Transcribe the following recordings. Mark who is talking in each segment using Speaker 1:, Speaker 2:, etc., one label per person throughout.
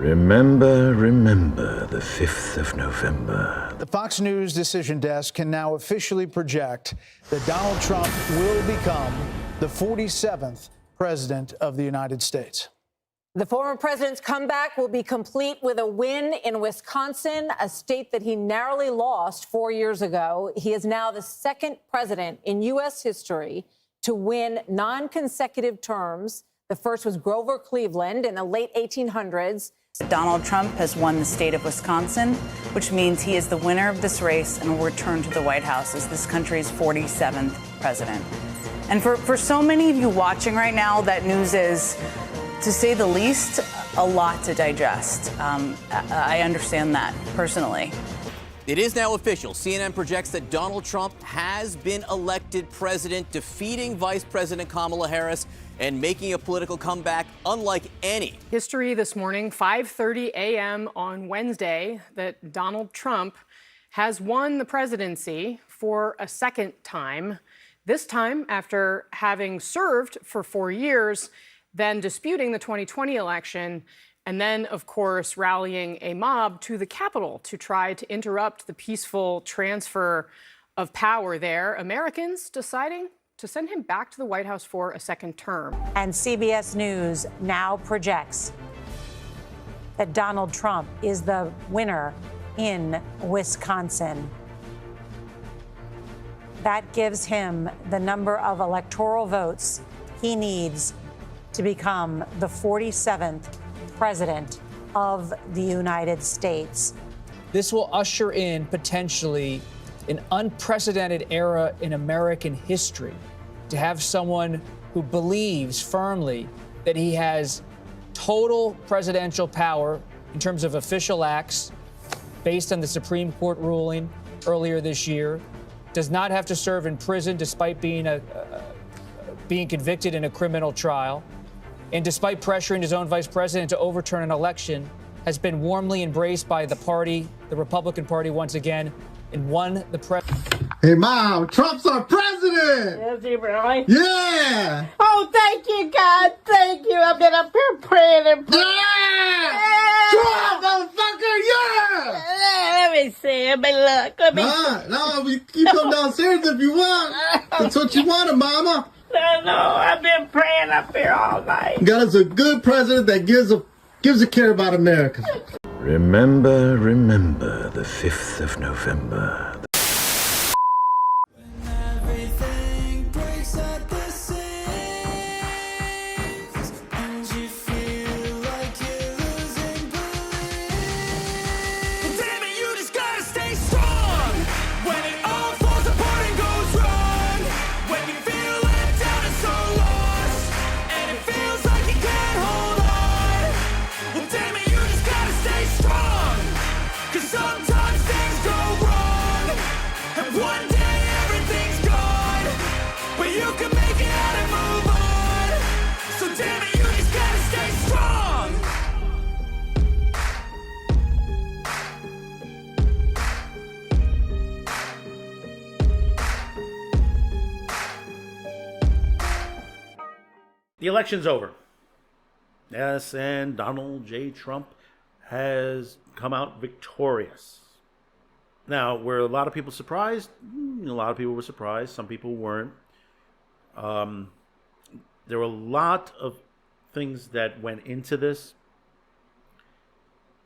Speaker 1: Remember the 5th of November.
Speaker 2: The Fox News decision desk can now officially project that Donald Trump will become the 47th president of the United States.
Speaker 3: The former president's comeback will be complete with a win in Wisconsin, a state that he narrowly lost 4 years ago. He is now the second president in U.S. history to win non-consecutive terms. The first was Grover Cleveland in the late 1800s.
Speaker 4: Donald Trump has won the state of Wisconsin, which means he is the winner of this race and will return to the White House as this country's 47th president. And for so many of you watching right now, that news is, to say the least, a lot to digest. I understand that personally.
Speaker 5: It is now official. CNN projects that Donald Trump has been elected president, defeating Vice President Kamala Harris and making a political comeback unlike any.
Speaker 6: History this morning, 5:30 a.m. on Wednesday, that Donald Trump has won the presidency for a second time, this time after having served for 4 years, then disputing the 2020 election, and then, of course, rallying a mob to the Capitol to try to interrupt the peaceful transfer of power there. Americans deciding to send him back to the White House for a second term.
Speaker 3: And CBS News now projects that Donald Trump is the winner in Wisconsin. That gives him the number of electoral votes he needs to become the 47th president of the United States.
Speaker 7: This will usher in potentially an unprecedented era in American history, to have someone who believes firmly that he has total presidential power in terms of official acts based on the Supreme Court ruling earlier this year, does not have to serve in prison despite being convicted in a criminal trial, and despite pressuring his own vice president to overturn an election, has been warmly embraced by the party, the Republican Party, once again, and won the presidency.
Speaker 8: Hey, Mom, Trump's our president!
Speaker 9: Is he really?
Speaker 8: Yeah!
Speaker 9: Oh, thank you, God. Thank you. I've been up here praying and praying.
Speaker 8: Yeah! Trump, motherfucker, yeah!
Speaker 9: Let me see. Let me look. Let me
Speaker 8: No, you come downstairs if you want. That's what you wanted, Mama.
Speaker 9: No, I've been praying up here all night.
Speaker 8: Got us a good president that gives a care about America.
Speaker 1: Remember the 5th of November.
Speaker 10: The election's over. Yes, and Donald J. Trump has come out victorious. Now, were a lot of people surprised? A lot of people were surprised. Some people weren't. There were a lot of things that went into this.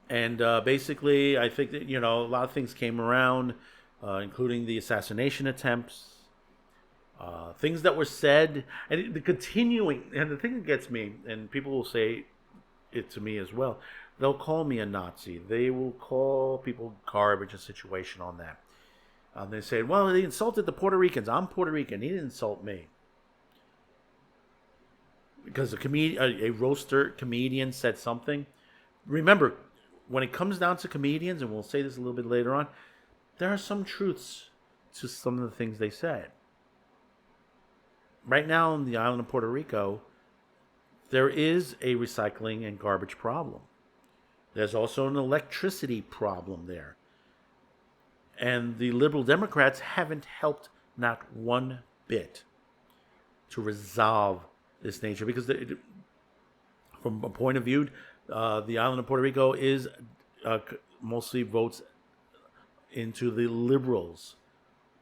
Speaker 10: And basically, I think that, a lot of things came around, including the assassination attempts. Things that were said, and the continuing, and the thing that gets me, and people will say it to me as well, they'll call me a Nazi. They will call people garbage, a situation on that. They say, well, they insulted the Puerto Ricans. I'm Puerto Rican. He didn't insult me. Because a roaster comedian said something. Remember, when it comes down to comedians, and we'll say this a little bit later on, there are some truths to some of the things they said. Right now on the island of Puerto Rico, there is a recycling and garbage problem. There's also an electricity problem there. And the liberal Democrats haven't helped not one bit to resolve this nature. Because from a point of view, The island of Puerto Rico is mostly votes into the liberals,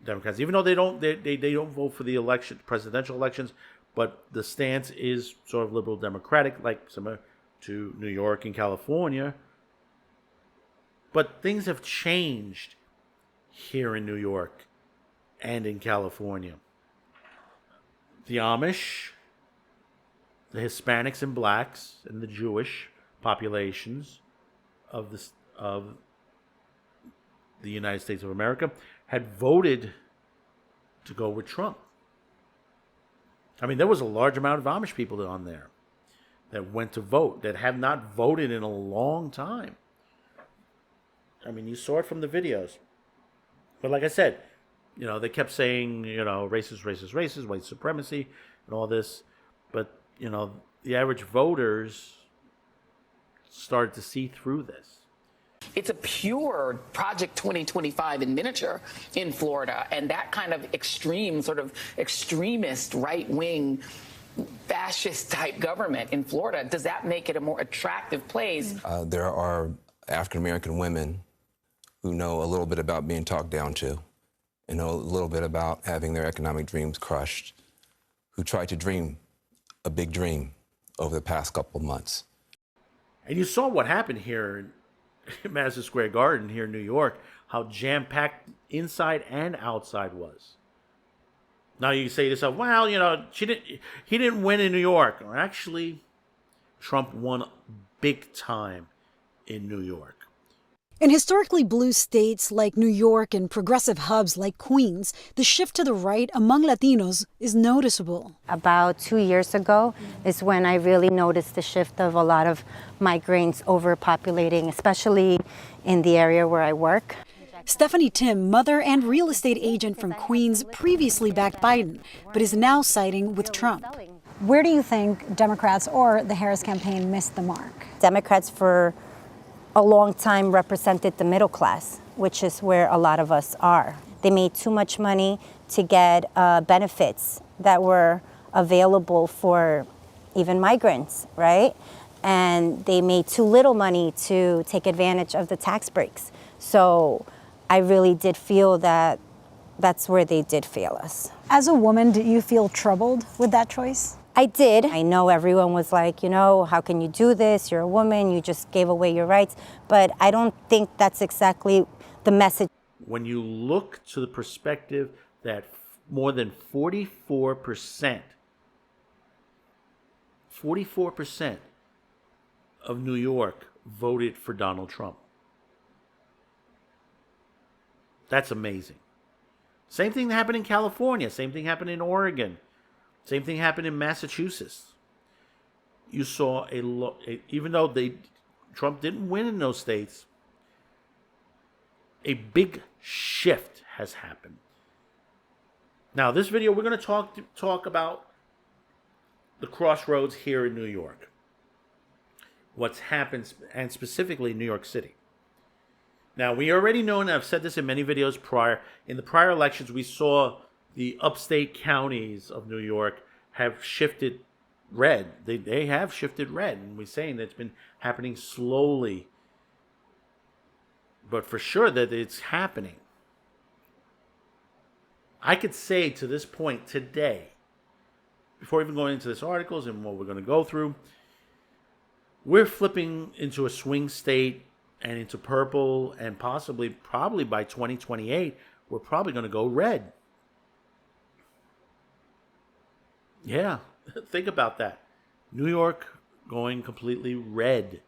Speaker 10: Democrats, even though they don't vote for the presidential elections, but the stance is sort of liberal democratic, like similar to New York and California. But things have changed here in New York and in California. The Amish, the Hispanics and blacks, and the Jewish populations of the United States of America had voted to go with Trump. I mean, there was a large amount of Amish people on there that went to vote, that have not voted in a long time. I mean, you saw it from the videos. But like I said, they kept saying, racist, racist, racist, white supremacy, and all this. But, the average voters started to see through this.
Speaker 11: It's a pure Project 2025 in miniature in Florida. And that kind of extreme, sort of extremist, right-wing, fascist-type government in Florida, does that make it a more attractive place?
Speaker 12: There are African-American women who know a little bit about being talked down to and know a little bit about having their economic dreams crushed, who tried to dream a big dream over the past couple of months.
Speaker 10: And you saw what happened here in Madison Square Garden here in New York, how jam-packed inside and outside was. Now you say to yourself, well, he didn't win in New York. Or actually, Trump won big time in New York.
Speaker 13: In historically blue states like New York and progressive hubs like Queens, the shift to the right among Latinos is noticeable.
Speaker 14: About 2 years ago is when I really noticed the shift of a lot of migrants overpopulating, especially in the area where I work.
Speaker 13: Stephanie Tim, mother and real estate agent from Queens, previously backed Biden, but is now siding with Trump.
Speaker 15: Where do you think Democrats or the Harris campaign missed the mark?
Speaker 14: Democrats for a long time represented the middle class, which is where a lot of us are. They made too much money to get benefits that were available for even migrants, right? And they made too little money to take advantage of the tax breaks. So I really did feel that that's where they did fail us.
Speaker 15: As a woman, did you feel troubled with that choice?
Speaker 14: I did. I know everyone was like, how can you do this? You're a woman, you just gave away your rights. But I don't think that's exactly the message.
Speaker 10: When you look to the perspective that more than 44% of New York voted for Donald Trump. That's amazing. Same thing happened in California. Same thing happened in Oregon. Same thing happened in Massachusetts. You saw even though Trump didn't win in those states, a big shift has happened. Now, this video, we're going to talk about the crossroads here in New York. What's happened, and specifically New York City. Now, we already know, and I've said this in many videos prior, in the prior elections, we saw the upstate counties of New York have shifted red. They have shifted red, and we're saying that it's been happening slowly, but for sure that it's happening. I could say to this point today, before even going into this articles and what we're going to go through, we're flipping into a swing state and into purple, and probably by 2028, we're probably going to go red. Yeah, think about that. New York going completely red.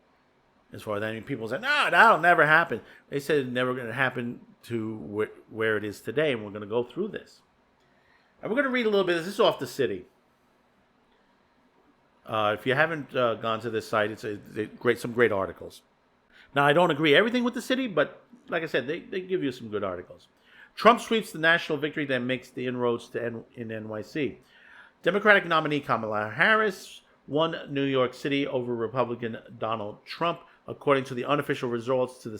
Speaker 10: As far as that, people say, no, that'll never happen. They said it's never going to happen to where it is today, and we're going to go through this. And we're going to read a little bit. This is off the city. If you haven't gone to this site, it's some great articles. Now, I don't agree everything with the city, but like I said, they give you some good articles. Trump sweeps the national victory that makes the inroads in NYC. Democratic nominee Kamala Harris won New York City over Republican Donald Trump, according to the unofficial results to the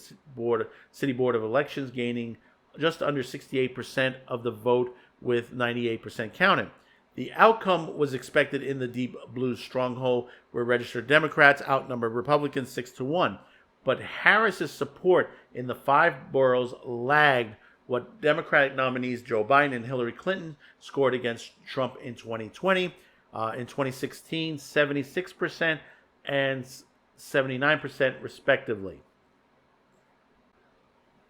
Speaker 10: City Board of Elections, gaining just under 68% of the vote with 98% counted. The outcome was expected in the deep blue stronghold, where registered Democrats outnumbered Republicans 6-1. But Harris's support in the 5 boroughs lagged what Democratic nominees Joe Biden and Hillary Clinton scored against Trump in 2020. In 2016, 76% and 79% respectively.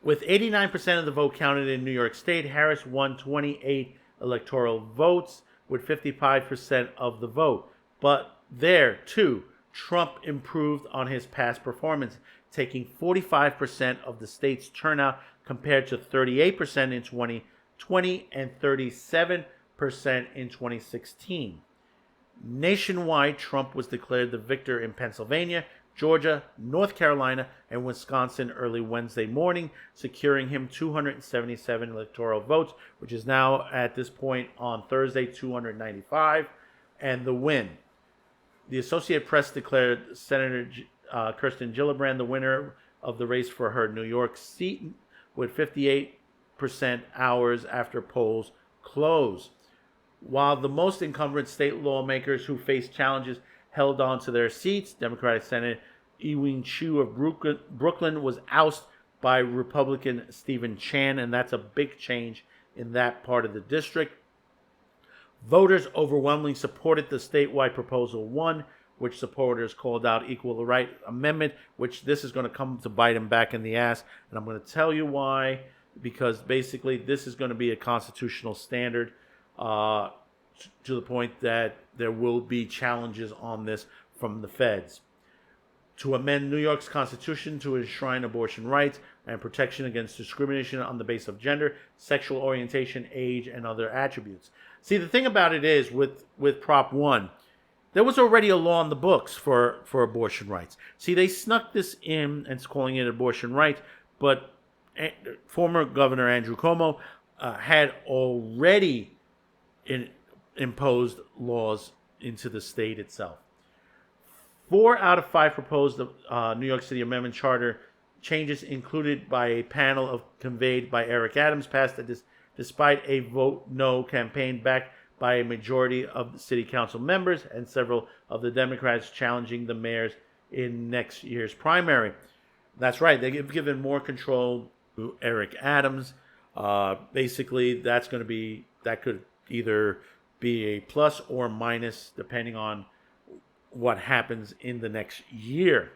Speaker 10: With 89% of the vote counted in New York State, Harris won 28 electoral votes with 55% of the vote. But there, too, Trump improved on his past performance, taking 45% of the state's turnout compared to 38% in 2020 and 37% in 2016. Nationwide, Trump was declared the victor in Pennsylvania, Georgia, North Carolina, and Wisconsin early Wednesday morning, securing him 277 electoral votes, which is now, at this point on Thursday, 295, and the win. The Associated Press declared Senator Kirsten Gillibrand the winner of the race for her New York seat with 58% hours after polls closed. While the most incumbent state lawmakers who faced challenges held on to their seats, Democratic Senator Ewing Chu of Brooklyn was ousted by Republican Stephen Chan, and that's a big change in that part of the district. Voters overwhelmingly supported the statewide Proposal 1, which supporters called out Equal Right Amendment, which this is going to come to bite him back in the ass. And I'm going to tell you why, because basically this is going to be a constitutional standard to the point that there will be challenges on this from the feds. To amend New York's Constitution to enshrine abortion rights and protection against discrimination on the basis of gender, sexual orientation, age, and other attributes. See, the thing about it is, with Prop 1, there was already a law in the books for abortion rights. See, they snuck this in and calling it abortion rights, but former Governor Andrew Cuomo had already imposed laws into the state itself. 4 out of 5 proposed New York City Amendment Charter changes included by a panel conveyed by Eric Adams passed despite a vote no campaign backed by a majority of the city council members and several of the Democrats challenging the mayors in next year's primary. That's right, they've given more control to Eric Adams. Basically, that could either be a plus or minus depending on what happens in the next year.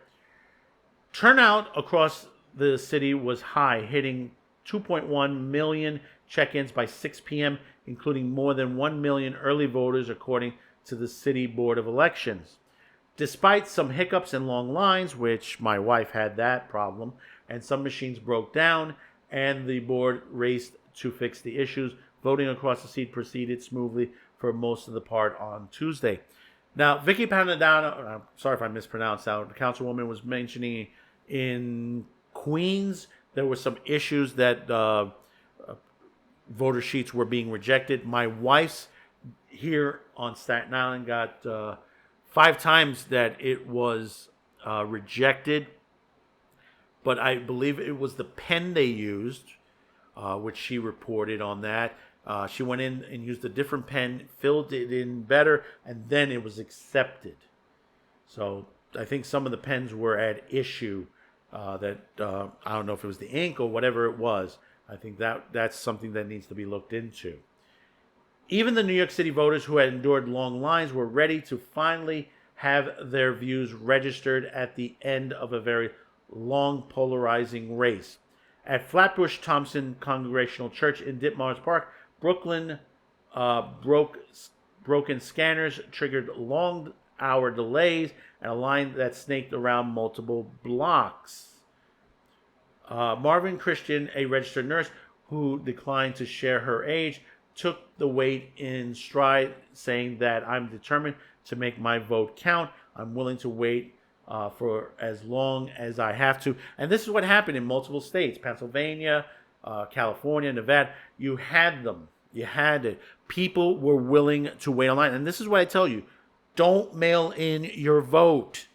Speaker 10: Turnout across the city was high, hitting 2.1 million check-ins by 6 p.m., including more than 1 million early voters, according to the City Board of Elections. Despite some hiccups and long lines, which my wife had that problem, and some machines broke down, and the board raced to fix the issues, voting across the seat proceeded smoothly for most of the part on Tuesday. Now, Vicky Panadano, I'm sorry if I mispronounced that, the councilwoman was mentioning in Queens, there were some issues that voter sheets were being rejected. My wife's here on Staten Island got 5 times that it was rejected, but I believe it was the pen they used, which she reported on that. She went in and used a different pen, filled it in better, and then it was accepted. So I think some of the pens were at issue I don't know if it was the ink or whatever it was. I think that's something that needs to be looked into. Even the New York City voters who had endured long lines were ready to finally have their views registered at the end of a very long, polarizing race. At Flatbush Thompson Congregational Church in Ditmars Park, Brooklyn, broken scanners triggered long-hour delays and a line that snaked around multiple blocks. Marvin Christian, a registered nurse who declined to share her age, took the wait in stride, saying that I'm determined to make my vote count. I'm willing to wait for as long as I have to. And this is what happened in multiple states, Pennsylvania, California, Nevada. You had them. You had it. People were willing to wait online. And this is what I tell you. Don't mail in your vote.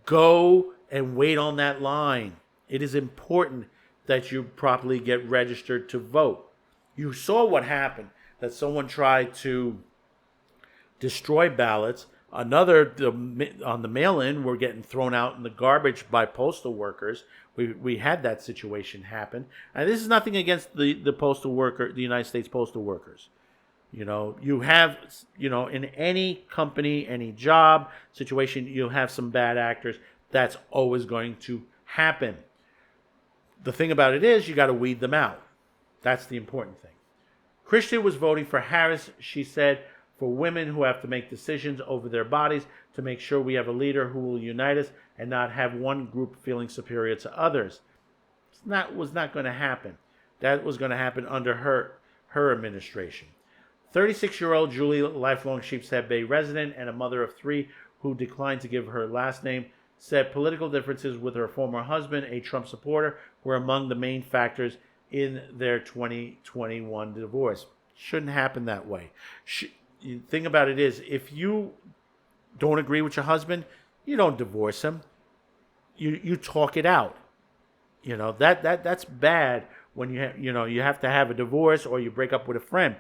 Speaker 10: Go and wait on that line. It is important that you properly get registered to vote. You saw what happened, that someone tried to destroy ballots. Another, on the mail-in, were getting thrown out in the garbage by postal workers. We had that situation happen. And this is nothing against the postal worker, the United States postal workers. You have, in any company, any job situation, you'll have some bad actors. That's always going to happen. The thing about it is, you got to weed them out. That's the important thing. Christian was voting for Harris, she said, for women who have to make decisions over their bodies, to make sure we have a leader who will unite us and not have one group feeling superior to others. That was not going to happen. That was going to happen under her administration. 36-year-old Julie, lifelong Sheepshead Bay resident and a mother of 3 who declined to give her last name, said political differences with her former husband, a Trump supporter, were among the main factors in their 2021 divorce. Shouldn't happen that way. The thing about it is, if you don't agree with your husband, you don't divorce him. You talk it out. That's bad when you have to have a divorce or you break up with a friend.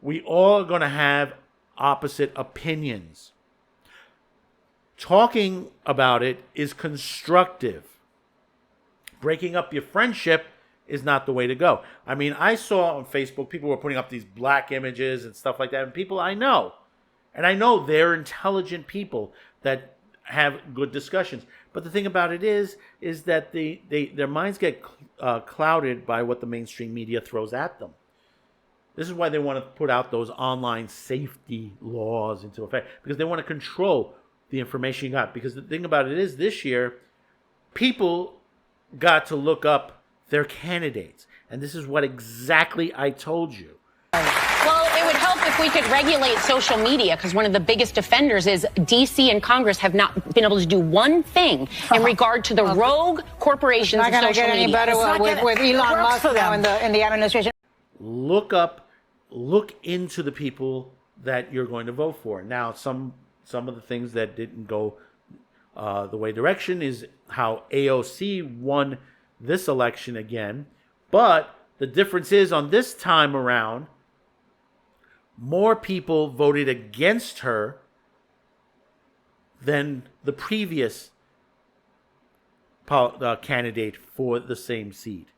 Speaker 10: We all are going to have opposite opinions. Talking about it is constructive. Breaking up your friendship is not the way to go. I mean, I saw on Facebook people were putting up these black images and stuff like that, and people I know. And I know they're intelligent people that have good discussions. But the thing about it is that their minds get clouded by what the mainstream media throws at them. This is why they want to put out those online safety laws into effect, because they want to control the information you got. Because the thing about it is, this year, people got to look up their candidates. And this is what exactly I told you.
Speaker 16: Well, it would help if we could regulate social media, because one of the biggest offenders is D.C. and Congress have not been able to do one thing in regard to the rogue corporations of social media.
Speaker 9: It's not going to get any better with Elon Musk now in the administration.
Speaker 10: Look into the people that you're going to vote for. Now, some of the things that didn't go the way direction is how AOC won this election again. But the difference is, on this time around, more people voted against her than the previous candidate for the same seat.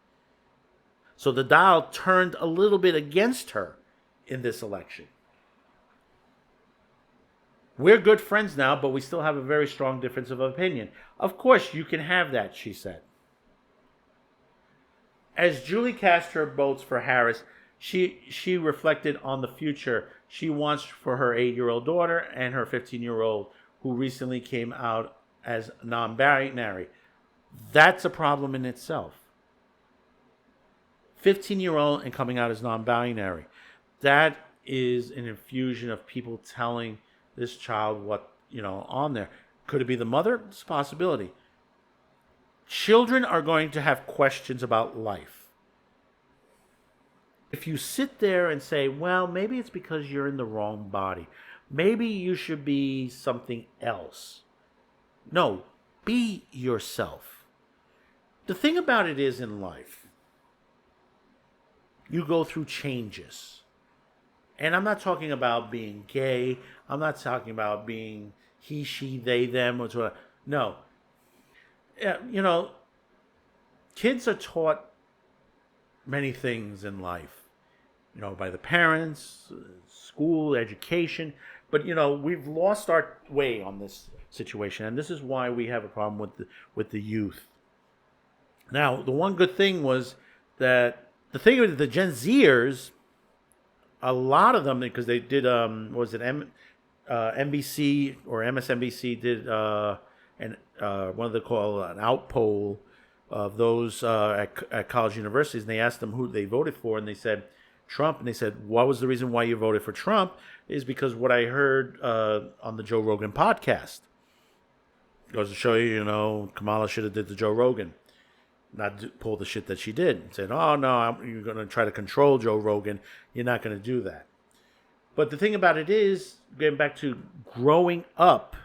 Speaker 10: So the dial turned a little bit against her in this election. We're good friends now, but we still have a very strong difference of opinion. Of course, you can have that, she said. As Julie cast her votes for Harris, she reflected on the future she wants for her 8-year-old daughter and her 15-year-old, who recently came out as non-binary. That's a problem in itself. 15-year-old and coming out as non-binary. That is an infusion of people telling this child what, on there. Could it be the mother? It's a possibility. Children are going to have questions about life. If you sit there and say, well, maybe it's because you're in the wrong body. Maybe you should be something else. No, be yourself. The thing about it is, in life, you go through changes. And I'm not talking about being gay. I'm not talking about being he, she, they, them, or whatever. No. Kids are taught many things in life, by the parents, school, education. But, we've lost our way on this situation. And this is why we have a problem with the youth. Now, the one good thing was that the thing with the Gen Zers, a lot of them, because they did, NBC or MSNBC did what do they call an outpoll of those at college universities, and they asked them who they voted for, and they said Trump, and they said, what was the reason why you voted for Trump? Is because what I heard on the Joe Rogan podcast. Goes to show you, Kamala should have did the Joe Rogan, not pull the shit that she did. And said, oh no, you're going to try to control Joe Rogan. You're not going to do that. But the thing about it is, getting back to growing up,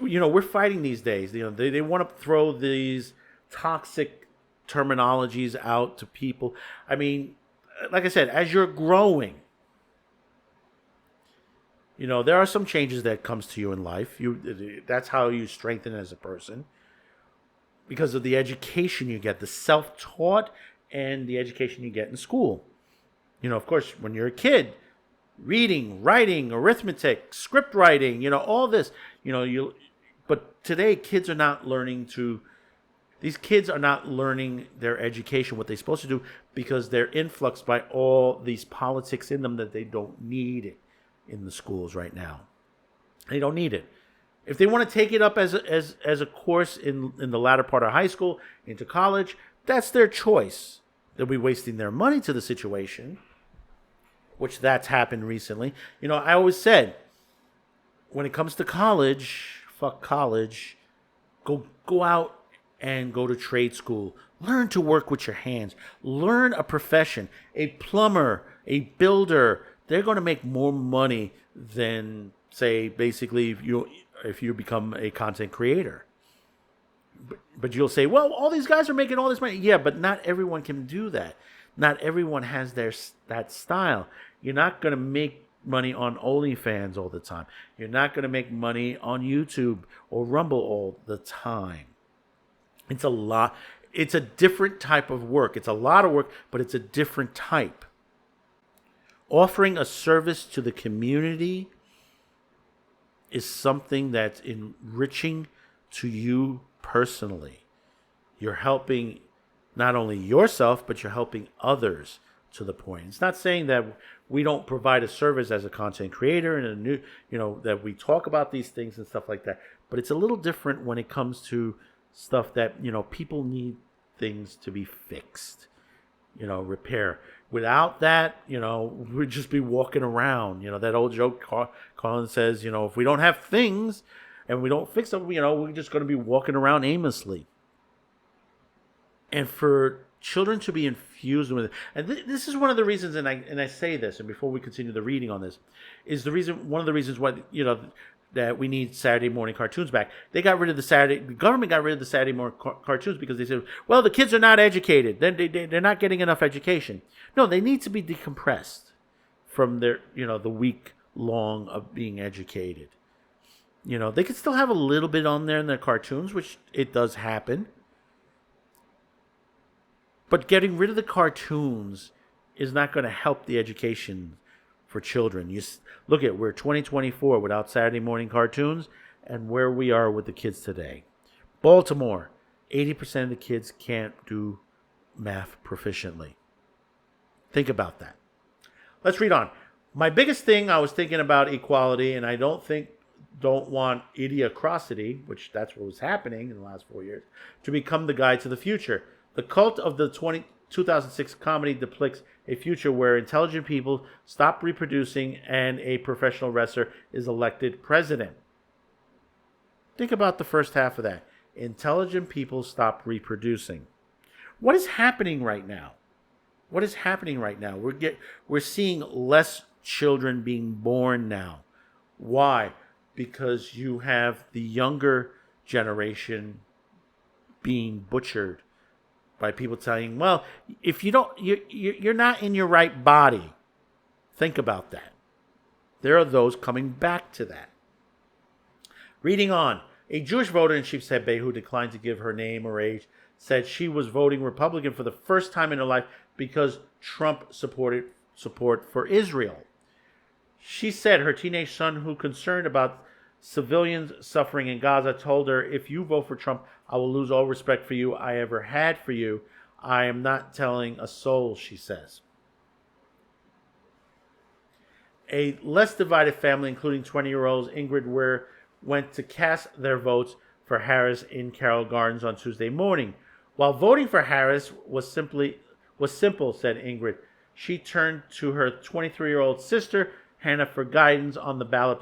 Speaker 10: we're fighting these days. They want to throw these toxic terminologies out to people. I mean, like I said, as you're growing, You know, there are some changes that comes to you in life. That's how you strengthen as a person, because of the education you get, the self-taught and the education you get in school. You know, of course, when you're a kid, reading, writing, arithmetic, script writing, you know, all this, you know, but today kids are not learning these kids are not learning their education, what they're supposed to do, because they're influxed by all these politics in them that they don't need it in the schools right now. They don't need it. If they want to take it up as a course in the latter part of high school, into college, that's their choice. They'll be wasting their money to the situation, which that's happened recently. You know, I always said, when it comes to college, fuck college, go out and go to trade school. Learn to work with your hands. Learn a profession. A plumber, a builder, they're going to make more money than, say, basically if you become a content creator. But you'll say, well, all these guys are making all this money. Yeah, but not everyone can do that. Not everyone has that style. You're not going to make money on OnlyFans all the time. You're not going to make money on YouTube or Rumble all the time. It's a lot. It's a different type of work. It's a lot of work, but it's a different type. Offering a service to the community is something that's enriching to you personally. You're helping not only yourself, but you're helping others to the point. It's not saying that we don't provide a service as a content creator and that we talk about these things and stuff like that. But it's a little different when it comes to stuff that, people need things to be fixed, repair. Without that, we'd just be walking around. That old joke Colin says, if we don't have things and we don't fix them, we're just going to be walking around aimlessly. And for children to be infused with it, and this is one of the reasons, and I say this, and before we continue the reading on this, is one of the reasons why, that we need Saturday morning cartoons back. The government got rid of the Saturday morning cartoons because they said, well, the kids are not educated. They're not getting enough education. No, they need to be decompressed from their, the week long of being educated. They could still have a little bit on there in their cartoons, which it does happen. But getting rid of the cartoons is not going to help the education for children. We're 2024 without Saturday morning cartoons, and where we are with the kids today. Baltimore, 80% of the kids can't do math proficiently. Think about that. Let's read on. My biggest thing, I was thinking about equality, and I don't want idiocracy, which that's what was happening in the last 4 years, to become the guide to the future. The cult of the 2006 comedy depicts a future where intelligent people stop reproducing and a professional wrestler is elected president. Think about the first half of that. Intelligent people stop reproducing. What is happening right now? We're seeing less children being born now. Why? Because you have the younger generation being butchered by people telling, well, if you're not in your right body. Think about that. There are those coming back to that. Reading on, a Jewish voter in Sheepshead Bay who declined to give her name or age said she was voting Republican for the first time in her life because Trump support for Israel. She said her teenage son, who concerned about civilians suffering in Gaza, told her, if you vote for Trump, I will lose all respect for you I ever had for you. I am not telling a soul, she says. A less divided family, including 20-year-olds Ingrid Ware, went to cast their votes for Harris in Carroll Gardens on Tuesday morning. While voting for Harris was simple, said Ingrid. She turned to her 23-year-old sister, Hannah, for guidance on the ballot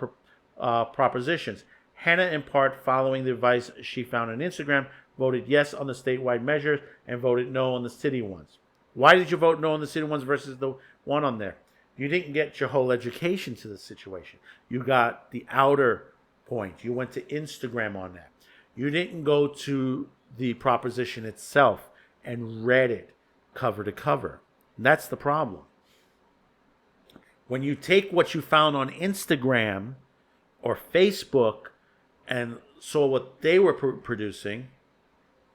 Speaker 10: propositions. Hannah, in part following the advice she found on Instagram, voted yes on the statewide measures and voted no on the city ones. Why did you vote no on the city ones versus the one on there? You didn't get your whole education to the situation. You got the outer point. You went to Instagram on that. You didn't go to the proposition itself and read it cover to cover. And that's the problem. When you take what you found on Instagram or Facebook and saw what they were producing,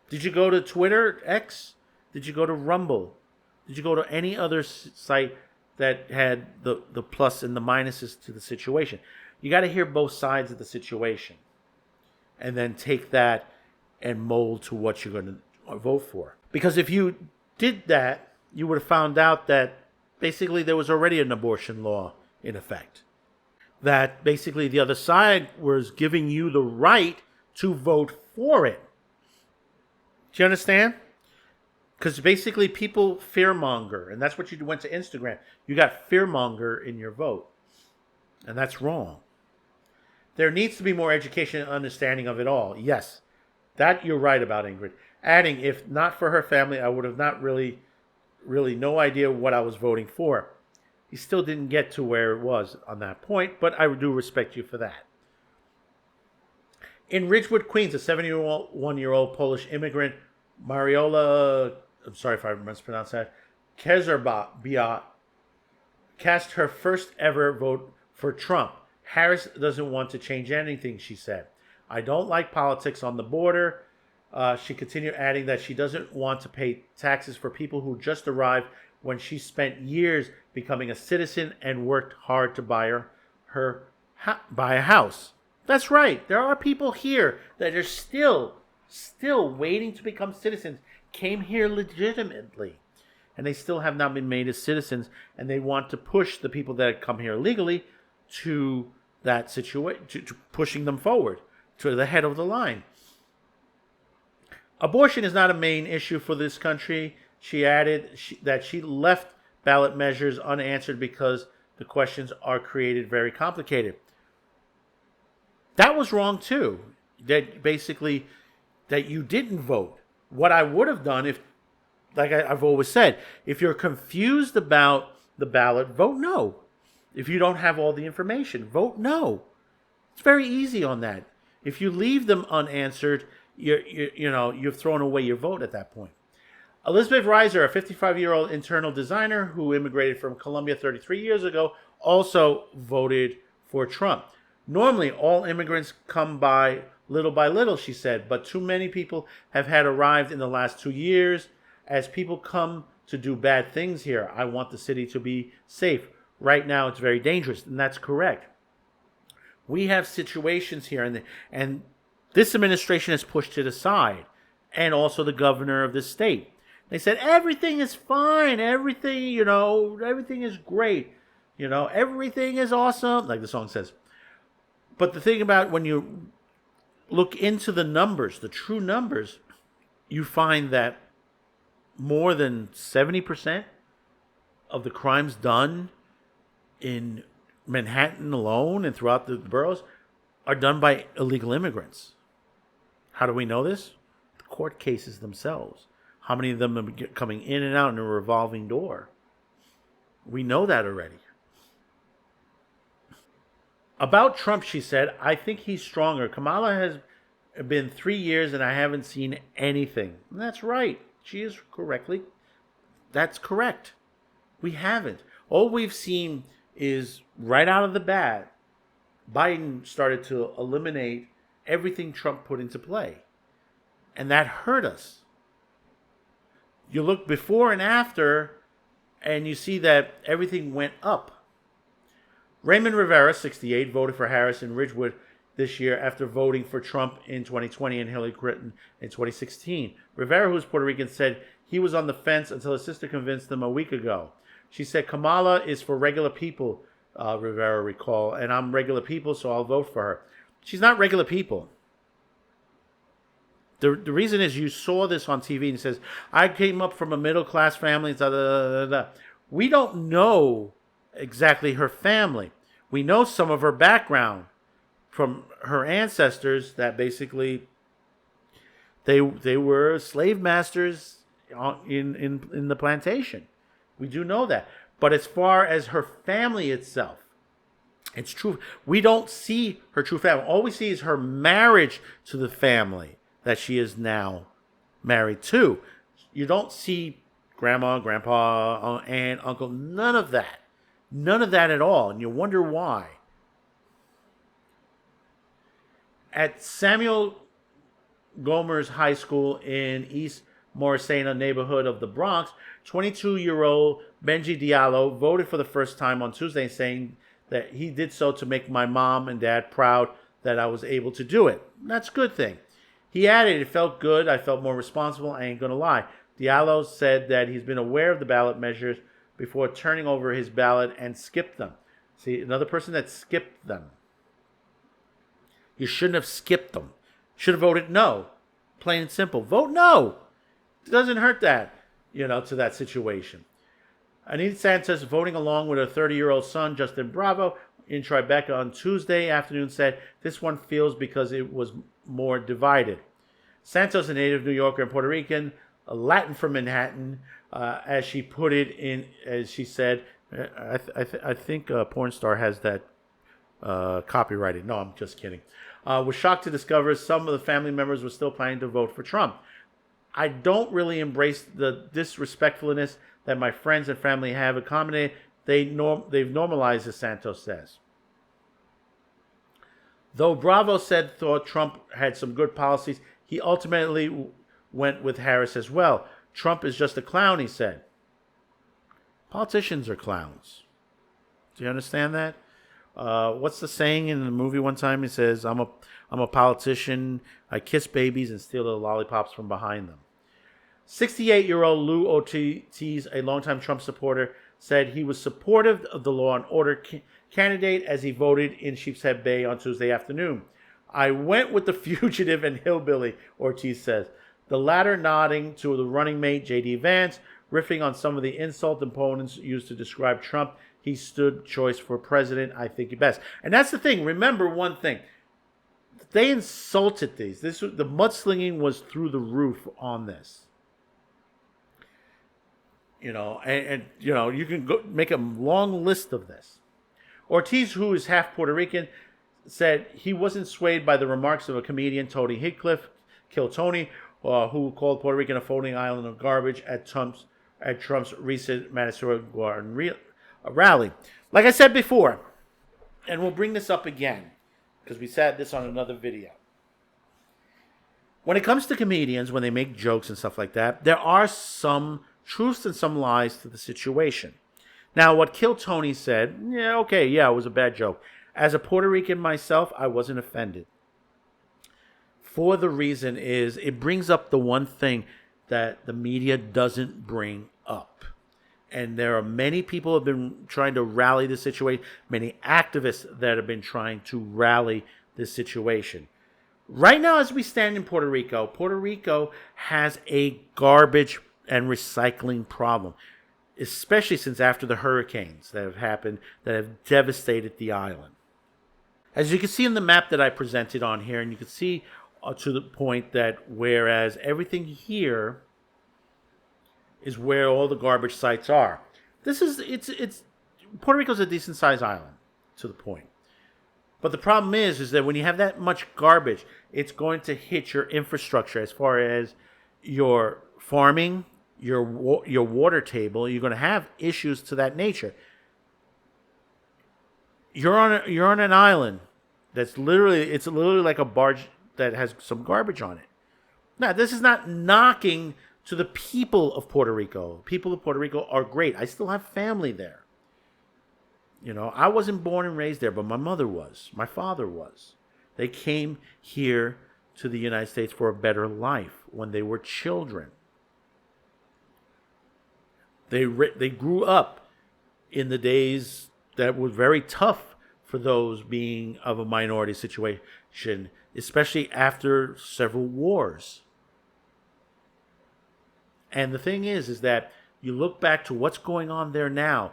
Speaker 10: did you go to Twitter, X? Did you go to Rumble? Did you go to any other site that had the plus and the minuses to the situation? You got to hear both sides of the situation and then take that and mold to what you're going to vote for. Because if you did that, you would have found out that basically there was already an abortion law in effect. That basically the other side was giving you the right to vote for it. Do you understand? Because basically people fearmonger, and that's what you went to Instagram. You got fearmonger in your vote, and that's wrong. There needs to be more education and understanding of it all. Yes, that you're right about, Ingrid. Adding, if not for her family, I would have not really no idea what I was voting for. He still didn't get to where it was on that point, but I do respect you for that. In Ridgewood, Queens, a 71-year-old Polish immigrant, Mariola, I'm sorry if I mispronounced that, Kezerbiat, cast her first ever vote for Trump. Harris doesn't want to change anything, she said. I don't like politics on the border. She continued, adding that she doesn't want to pay taxes for people who just arrived when she spent years becoming a citizen and worked hard to buy a house. That's right. There are people here that are still waiting to become citizens, came here legitimately, and they still have not been made as citizens, and they want to push the people that come here legally to that situation, to pushing them forward to the head of the line. Abortion is not a main issue for this country. She added that she left ballot measures unanswered because the questions are created very complicated. That was wrong too. That basically that you didn't vote. What I would have done, if, like I've always said, if you're confused about the ballot, vote no. If you don't have all the information, vote no. It's very easy on that. If you leave them unanswered, you've thrown away your vote at that point. Elizabeth Reiser, a 55-year-old internal designer who immigrated from Colombia 33 years ago, also voted for Trump. Normally, all immigrants come by little, she said, but too many people have had arrived in the last 2 years. As people come to do bad things here, I want the city to be safe. Right now, it's very dangerous, and that's correct. We have situations here, and this administration has pushed it aside, and also the governor of the state. They said everything is fine, everything is great, everything is awesome, like the song says. But the thing about when you look into the numbers, the true numbers, you find that more than 70% of the crimes done in Manhattan alone and throughout the boroughs are done by illegal immigrants. How do we know this? The court cases themselves. How many of them are coming in and out in a revolving door? We know that already. About Trump, she said, I think he's stronger. Kamala has been 3 years and I haven't seen anything. And that's right. She is correctly. That's correct. We haven't. All we've seen is right out of the bat, Biden started to eliminate everything Trump put into play. And that hurt us. You look before and after, and you see that everything went up. Raymond Rivera, 68, voted for Harris in Ridgewood this year after voting for Trump in 2020 and Hillary Clinton in 2016. Rivera, who's Puerto Rican, said he was on the fence until his sister convinced him a week ago. She said, Kamala is for regular people, Rivera recalled, and I'm regular people, so I'll vote for her. She's not regular people. The reason is you saw this on TV and it says, I came up from a middle-class family. Da, da, da, da. We don't know exactly her family. We know some of her background from her ancestors that basically they were slave masters in the plantation. We do know that. But as far as her family itself, it's true. We don't see her true family. All we see is her marriage to the family that she is now married to. You don't see grandma, grandpa, aunt, uncle, none of that. None of that at all. And you wonder why. At Samuel Gomer's High School in East Morrisania neighborhood of the Bronx, 22-year-old Benji Diallo voted for the first time on Tuesday, saying that he did so to make my mom and dad proud that I was able to do it. That's a good thing. He added, it felt good. I felt more responsible. I ain't going to lie. Diallo said that he's been aware of the ballot measures before turning over his ballot and skipped them. See, another person that skipped them. You shouldn't have skipped them. Should have voted no. Plain and simple. Vote no. It doesn't hurt that, to that situation. Anita Santos, voting along with her 30-year-old son, Justin Bravo, in Tribeca on Tuesday afternoon, said this one feels because it was more divided. Santos, a native New Yorker and Puerto Rican, a Latin from Manhattan, as she put it in, as she said, I think Porn Star has that copyrighted. No, I'm just kidding. Was shocked to discover some of the family members were still planning to vote for Trump. I don't really embrace the disrespectfulness that my friends and family have accommodated. They've normalized, as Santos says. Though Bravo thought Trump had some good policies, he ultimately went with Harris as well. Trump is just a clown, he said. Politicians are clowns. Do you understand that? What's the saying in the movie one time? He says, I'm a politician. I kiss babies and steal the lollipops from behind them. 68-year-old Lou Ortiz, a longtime Trump supporter, said he was supportive of the law and order candidate as he voted in Sheepshead Bay on Tuesday afternoon. I went with the fugitive and hillbilly, Ortiz says. The latter nodding to the running mate, J.D. Vance, riffing on some of the insult opponents used to describe Trump. He stood choice for president, I think, best. And that's the thing. Remember one thing. They insulted these. The mudslinging was through the roof on this. You can go make a long list of this. Ortiz, who is half Puerto Rican, said he wasn't swayed by the remarks of a comedian, Tony Hinchcliffe, Kill Tony, who called Puerto Rican a floating island of garbage at Trump's recent Madison Square Garden rally. Like I said before, and we'll bring this up again, because we said this on another video. When it comes to comedians, when they make jokes and stuff like that, there are some truths and some lies to the situation. Now, what Kill Tony said, it was a bad joke. As a Puerto Rican myself, I wasn't offended. For the reason is, it brings up the one thing that the media doesn't bring up. And there are many people who have been trying to rally this situation, many activists that have been trying to rally this situation. Right now, as we stand in Puerto Rico has a garbage and recycling problem, especially since after the hurricanes that have happened that have devastated the island. As you can see in the map that I presented on here, and you can see to the point that whereas everything here is where all the garbage sites are. It's Puerto Rico's a decent sized island to the point. But the problem is that when you have that much garbage, it's going to hit your infrastructure as far as your farming, your water table. You're going to have issues to that nature. You're on an island that's literally like a barge that has some garbage on it. Now, this is not knocking to the people of Puerto Rico. People of Puerto Rico are great. I still have family there. I wasn't born and raised there, but my mother was. My father was. They came here to the United States for a better life when they were children. They grew up in the days that were very tough for those being of a minority situation, especially after several wars. And the thing is that you look back to what's going on there now.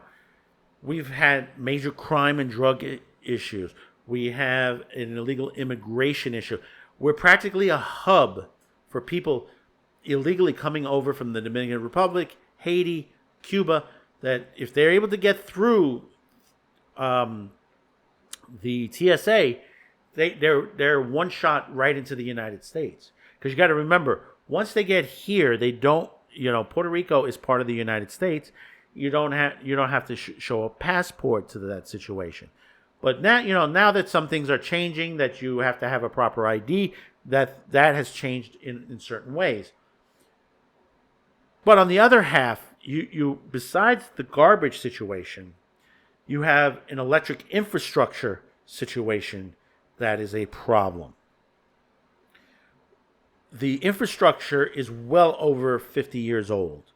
Speaker 10: We've had major crime and drug issues. We have an illegal immigration issue. We're practically a hub for people illegally coming over from the Dominican Republic, Haiti, Cuba, that if they're able to get through the TSA, they're one shot right into the United States. Because you got to remember, once they get here, they don't, Puerto Rico is part of the United States. you don't have to show a passport to that situation. But now, now that some things are changing, that you have to have a proper ID, that has changed in certain ways. But on the other half, you besides the garbage situation, you have an electric infrastructure situation that is a problem. The infrastructure is well over 50 years old.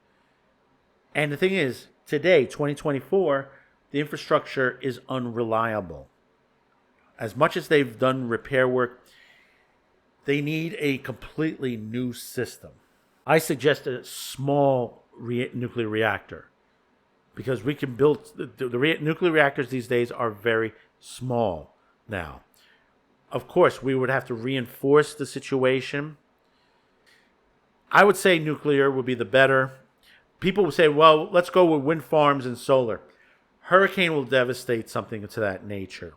Speaker 10: And the thing is, today, 2024, the infrastructure is unreliable. As much as they've done repair work, they need a completely new system. I suggest a small nuclear reactor, because we can build the nuclear reactors these days are very small now. Of course, we would have to reinforce the situation. I would say nuclear would be the better. People would say, well, let's go with wind farms and solar. Hurricane will devastate something to that nature.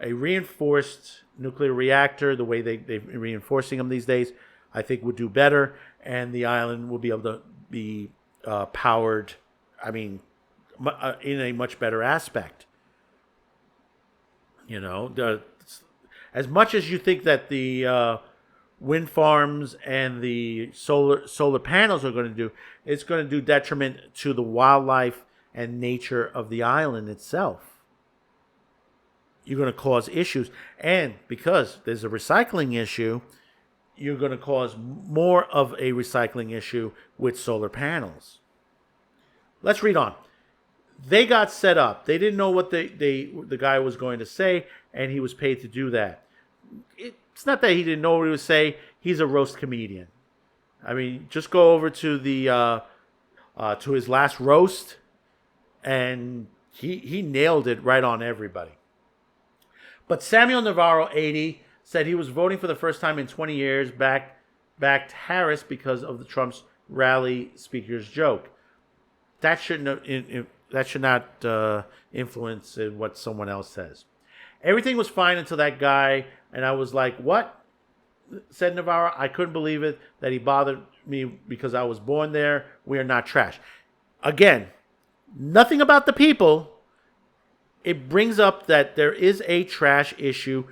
Speaker 10: A reinforced nuclear reactor, the way they're reinforcing them these days, I think would do better, and the island will be able to be powered, in a much better aspect. As much as you think that the wind farms and the solar panels are going to do, it's going to do detriment to the wildlife and nature of the island itself. You're going to cause issues, and because there's a recycling issue, you're going to cause more of a recycling issue with solar panels. Let's read on. They got set up. They didn't know what the guy was going to say, and he was paid to do that. It's not that he didn't know what he was saying. He's a roast comedian. Just go over to the to his last roast, and he nailed it right on everybody. But Samuel Navarro, 80, said he was voting for the first time in 20 years, backed Harris because of the Trump's rally speaker's joke. That should not influence what someone else says. Everything was fine until that guy, and I was like, what? Said Navarro. I couldn't believe it that he bothered me because I was born there. We are not trash. Again, nothing about the people. It brings up that there is a trash issue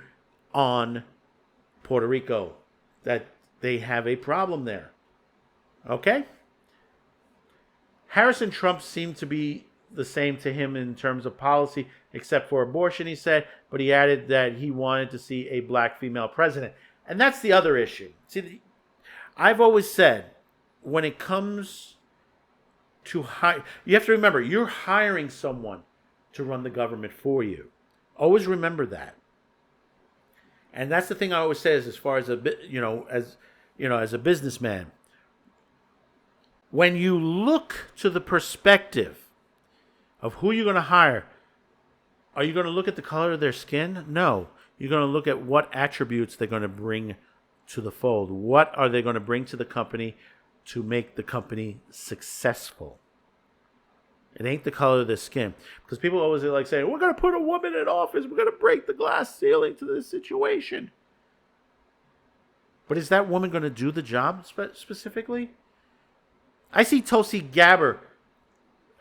Speaker 10: on Puerto Rico, that they have a problem there. Okay? Harris and Trump seem to be the same to him in terms of policy, except for abortion, he said, but he added that he wanted to see a black female president. And that's the other issue. See, I've always said, when it comes to hire, you have to remember, you're hiring someone to run the government for you. Always remember that. And that's the thing I always say, is as far as as a businessman, when you look to the perspective of who you're going to hire, are you going to look at the color of their skin? No. You're going to look at what attributes they're going to bring to the fold. What are they going to bring to the company to make the company successful? It ain't the color of their skin. Because people always like saying, we're going to put a woman in office. We're going to break the glass ceiling to this situation. But is that woman going to do the job specifically? I see Tulsi Gabbard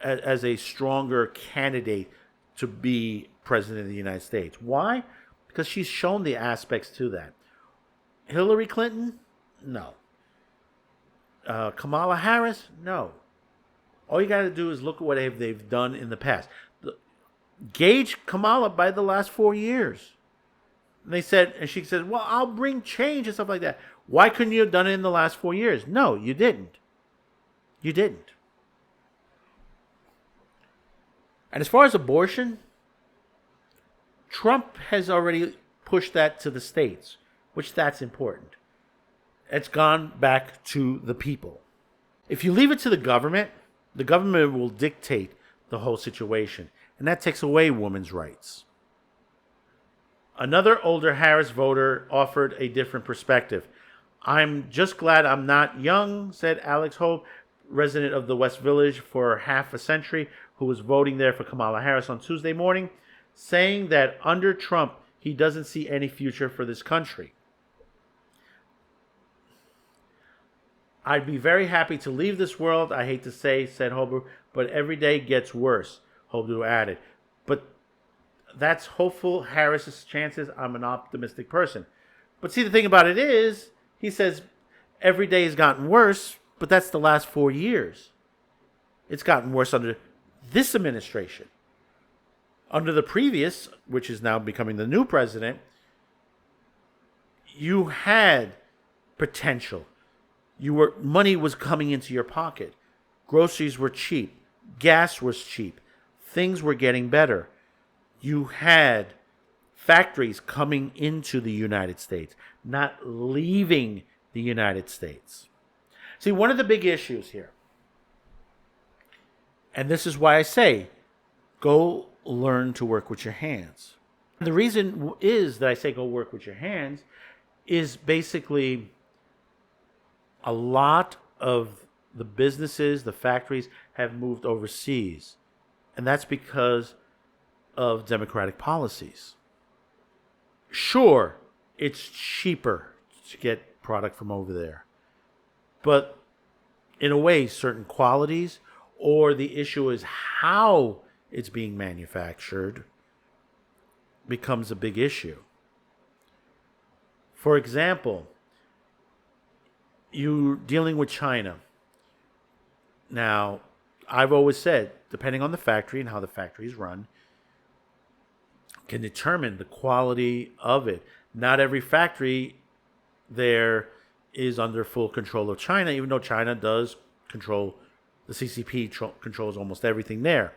Speaker 10: as a stronger candidate to be president of the United States. Why? Because she's shown the aspects to that. Hillary Clinton? No. Kamala Harris? No. All you got to do is look at what they've done in the past. Gauge Kamala by the last 4 years. And she said, well, I'll bring change and stuff like that. Why couldn't you have done it in the last 4 years? No, you didn't. You didn't. And as far as abortion, Trump has already pushed that to the states, which that's important. It's gone back to the people. If you leave it to the government will dictate the whole situation, and that takes away women's rights. Another older Harris voter offered a different perspective. I'm just glad I'm not young, said Alex Hope, resident of the West Village for half a century, who was voting there for Kamala Harris on Tuesday morning, saying that under Trump, he doesn't see any future for this country. I'd be very happy to leave this world. I hate to say, said Holbrooke, but every day gets worse, Holbrooke added. But that's hopeful Harris's chances. I'm an optimistic person. But see, the thing about it is, he says every day has gotten worse, but that's the last 4 years. It's gotten worse under this administration. Under the previous, which is now becoming the new president, you had potential. Money was coming into your pocket. Groceries were cheap. Gas was cheap. Things were getting better. You had factories coming into the United States, not leaving the United States. See, one of the big issues here, and this is why I say, go learn to work with your hands. The reason is that I say go work with your hands is basically a lot of the businesses, the factories have moved overseas. And that's because of democratic policies. Sure, it's cheaper to get product from over there. But in a way, certain qualities, or the issue is how it's being manufactured, becomes a big issue. For example, you're dealing with China. Now, I've always said, depending on the factory and how the factory is run, can determine the quality of it. Not every factory there is under full control of China, even though China does control, the CCP controls almost everything there.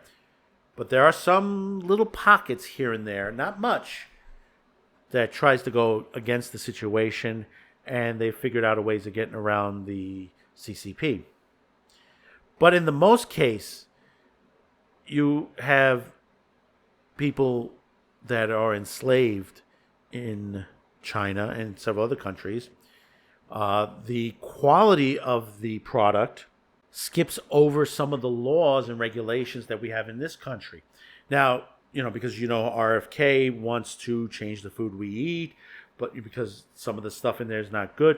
Speaker 10: But there are some little pockets here and there, not much, that tries to go against the situation, and they've figured out a ways of getting around the CCP. But in the most case, you have people that are enslaved in China and several other countries. The quality of the product skips over some of the laws and regulations that we have in this country. Now, because RFK wants to change the food we eat, but because some of the stuff in there is not good.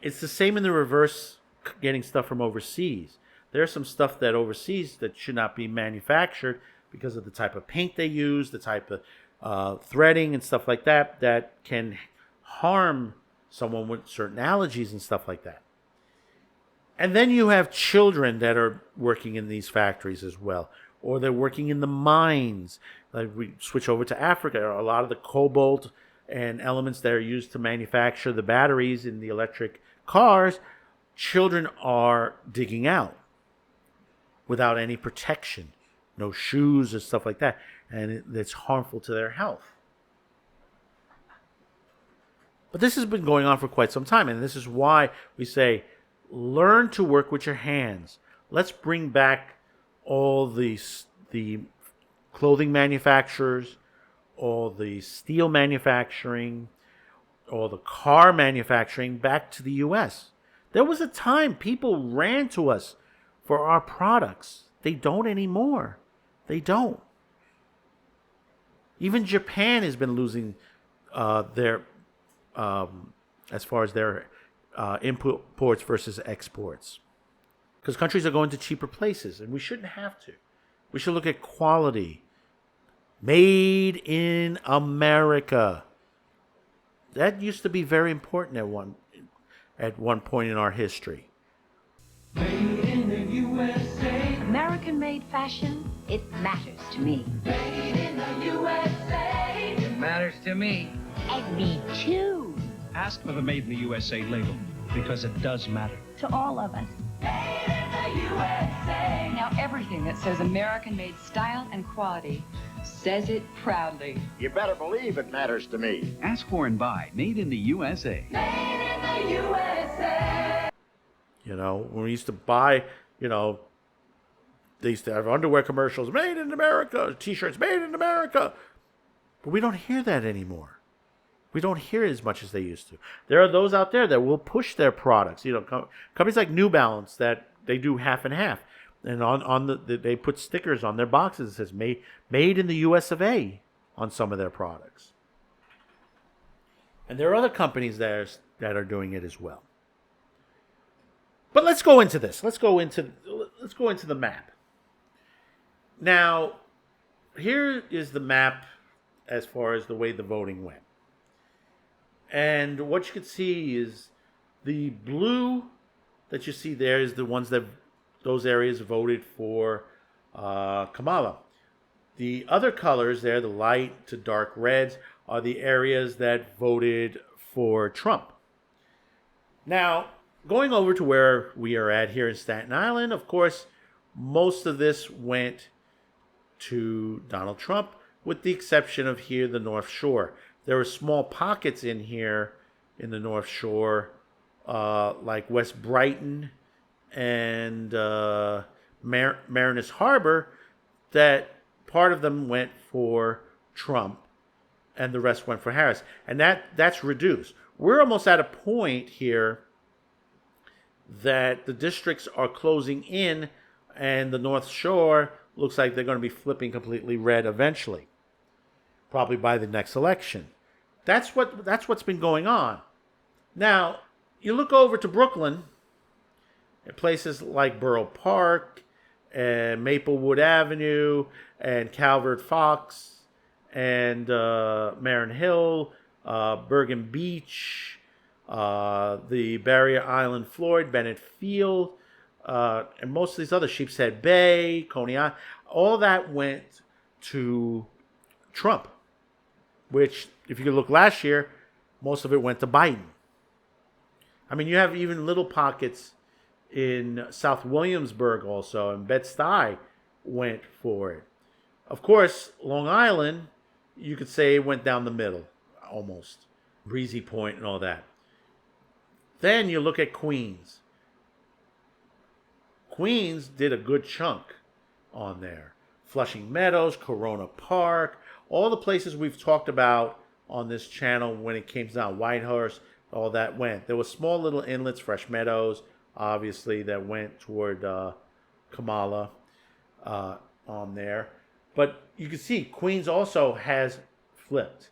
Speaker 10: It's the same in the reverse, getting stuff from overseas. There's some stuff that overseas that should not be manufactured because of the type of paint they use, the type of threading and stuff like that, that can harm someone with certain allergies and stuff like that. And then you have children that are working in these factories as well, or they're working in the mines. Like we switch over to Africa, a lot of the cobalt and elements that are used to manufacture the batteries in the electric cars, children are digging out without any protection, no shoes or stuff like that, and it's harmful to their health. But this has been going on for quite some time, and this is why we say, learn to work with your hands. Let's bring back all the clothing manufacturers, all the steel manufacturing, all the car manufacturing back to the U.S. There was a time people ran to us for our products. They don't anymore. They don't. Even Japan has been losing their, as far as their imports versus exports. Because countries are going to cheaper places, and we shouldn't have to. We should look at quality. Made in America. That used to be very important at one point in our history.
Speaker 17: Made in the USA. American-made fashion, it matters to me. Made in the USA.
Speaker 18: It matters to me.
Speaker 17: And me too.
Speaker 18: Ask for the Made in the USA label, because it does matter.
Speaker 17: To all of us. Made in the USA.
Speaker 19: Now everything that says American-made style and quality says it proudly.
Speaker 20: You better believe it matters to me.
Speaker 18: Ask for and buy Made in the USA.
Speaker 17: Made in the USA.
Speaker 10: When we used to buy, they used to have underwear commercials, made in America, t-shirts made in America. But we don't hear that anymore. We don't hear it as much as they used to. There are those out there that will push their products. Companies like New Balance that they do half and half. And they put stickers on their boxes that says made in the US of A on some of their products. And there are other companies that are doing it as well. But let's go into this. Let's go into the map. Now, here is the map as far as the way the voting went. And what you can see is the blue that you see there is the ones that those areas voted for Kamala. The other colors there, the light to dark reds, are the areas that voted for Trump. Now, going over to where we are at here in Staten Island, of course, most of this went to Donald Trump, with the exception of here, the North Shore. There were small pockets in here in the North Shore, like West Brighton and Mariners Harbor, that part of them went for Trump and the rest went for Harris. And that's reduced. We're almost at a point here that the districts are closing in and the North Shore looks like they're going to be flipping completely red eventually, probably by the next election. That's what's been going on. Now, you look over to Brooklyn, at places like Borough Park and Maplewood Avenue and Calvert Fox and Marin Hill, Bergen Beach, the Barrier Island, Floyd, Bennett Field, and most of these other, Sheepshead Bay, Coney Island, all that went to Trump, which, if you could look last year, most of it went to Biden. I mean, you have even little pockets in South Williamsburg also, and Bed-Stuy went for it. Of course, Long Island, you could say went down the middle, almost. Breezy Point and all that. Then you look at Queens. Queens did a good chunk on there. Flushing Meadows, Corona Park, all the places we've talked about on this channel when it came down, Whitehorse, all that went. There were small little inlets, Fresh Meadows, obviously, that went toward Kamala on there. But you can see Queens also has flipped